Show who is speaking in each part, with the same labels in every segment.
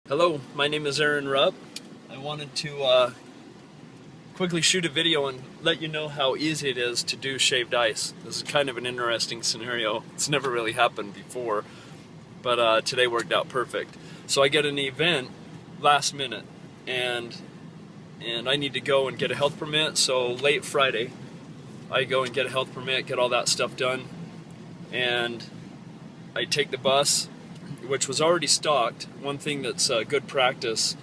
Speaker 1: Hello, my name is Aaron Rupp. I wanted to quickly shoot a video and let you know how easy it is to do shaved ice. This is kind of an interesting scenario. It's never really happened before, but today worked out perfect. So I get an event last minute, and I need to go and get a health permit. So late Friday, I go and get a health permit, get all that stuff done, and I take the bus, which was already stocked. One thing that's good practice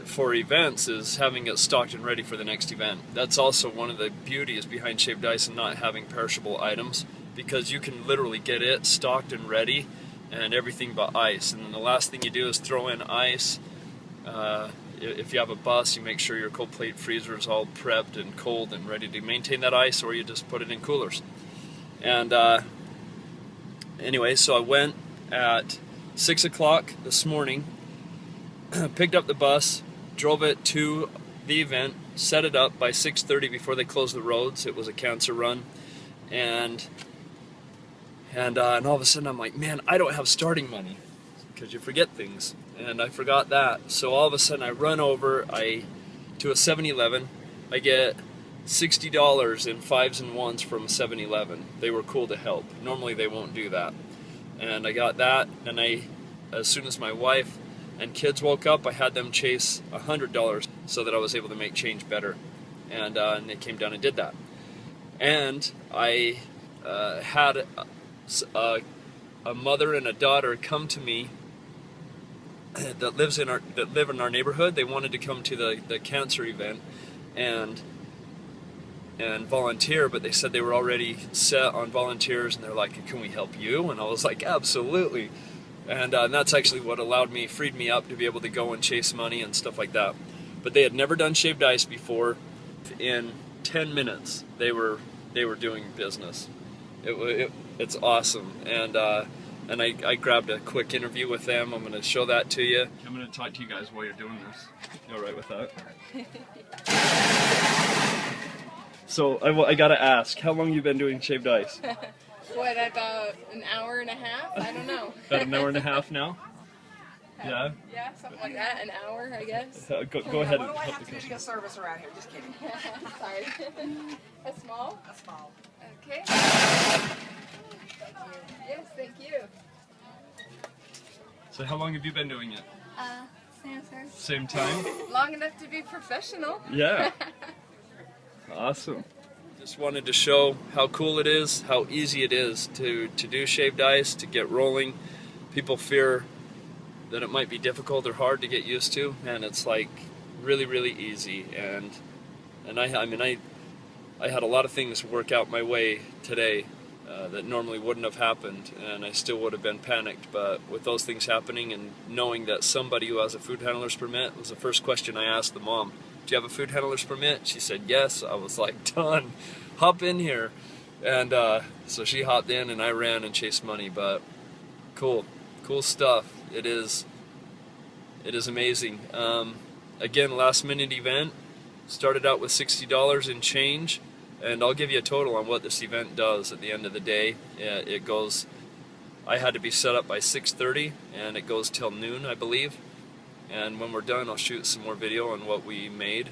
Speaker 1: for events is having it stocked and ready for the next event. That's also one of the beauties behind shaved ice and not having perishable items, because you can literally get it stocked and ready and everything but ice. And then the last thing you do is throw in ice. If you have a bus, you make sure your cold plate freezer is all prepped and cold and ready to maintain that ice, or you just put it in coolers. And anyway, so I went at 6 o'clock this morning, picked up the bus, drove it to the event, set it up by 6:30 before they closed the roads. It was a cancer run, and all of a sudden I'm like, man, I don't have starting money, because you forget things, and I forgot that. So all of a sudden I run over to a 7-Eleven. I get $60 in 5s and 1s from a 7-Eleven. They were cool to help. Normally they won't do that. And I got that, and as soon as my wife and kids woke up, I had them chase $100 so that I was able to make change better. And they came down and did that. And I had a mother and a daughter come to me that live in our neighborhood. They wanted to come to the cancer event and volunteer, but they said they were already set on volunteers, and they're like, can we help you? And I was like, absolutely. And that's actually what freed me up to be able to go and chase money and stuff like that. But they had never done shaved ice before. In 10 minutes they were doing business. It's awesome. And I grabbed a quick interview with them. I'm going to show that to you. I'm going to talk to you guys while you're doing this. You all right with that? So I gotta ask, how long you been doing shaved ice?
Speaker 2: What, about an hour and a half? I don't know.
Speaker 1: About an hour and a half now? Yeah?
Speaker 2: Yeah, something like that. An hour, I guess.
Speaker 1: Go ahead.
Speaker 3: What do I have to do to get service around here? Just kidding.
Speaker 2: Sorry. A small?
Speaker 3: A small.
Speaker 2: Okay. Thank you. Yes, thank you.
Speaker 1: So how long have you been doing it?
Speaker 2: Same, sir.
Speaker 1: Same time?
Speaker 2: Long enough to be professional.
Speaker 1: Yeah. Awesome. Just wanted to show how cool it is, how easy it is to do shaved ice, to get rolling. People fear that it might be difficult or hard to get used to, and it's like really, really easy. And I had a lot of things work out my way today that normally wouldn't have happened, and I still would have been panicked. But with those things happening and knowing that somebody who has a food handler's permit, was the first question I asked the mom. Do you have a food handler's permit? She said yes. I was like, done, hop in here. And so she hopped in, and I ran and chased money. But cool stuff. It is amazing. Again, last minute event. Started out with $60 in change, and I'll give you a total on what this event does at the end of the day. It goes, I had to be set up by 6:30, and it goes till noon, I believe. And when we're done, I'll shoot some more video on what we made,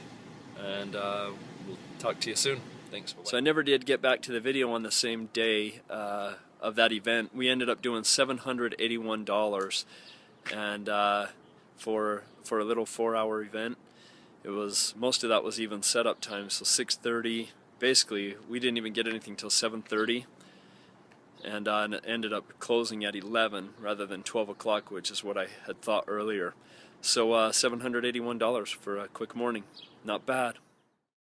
Speaker 1: and we'll talk to you soon. Thanks. So I never did get back to the video on the same day of that event. We ended up doing $781, and for a little 4-hour event. It was, most of that was even setup time, so 6:30. Basically, we didn't even get anything till 7:30, and it ended up closing at 11 rather than 12 o'clock, which is what I had thought earlier. So $781 for a quick morning. Not bad.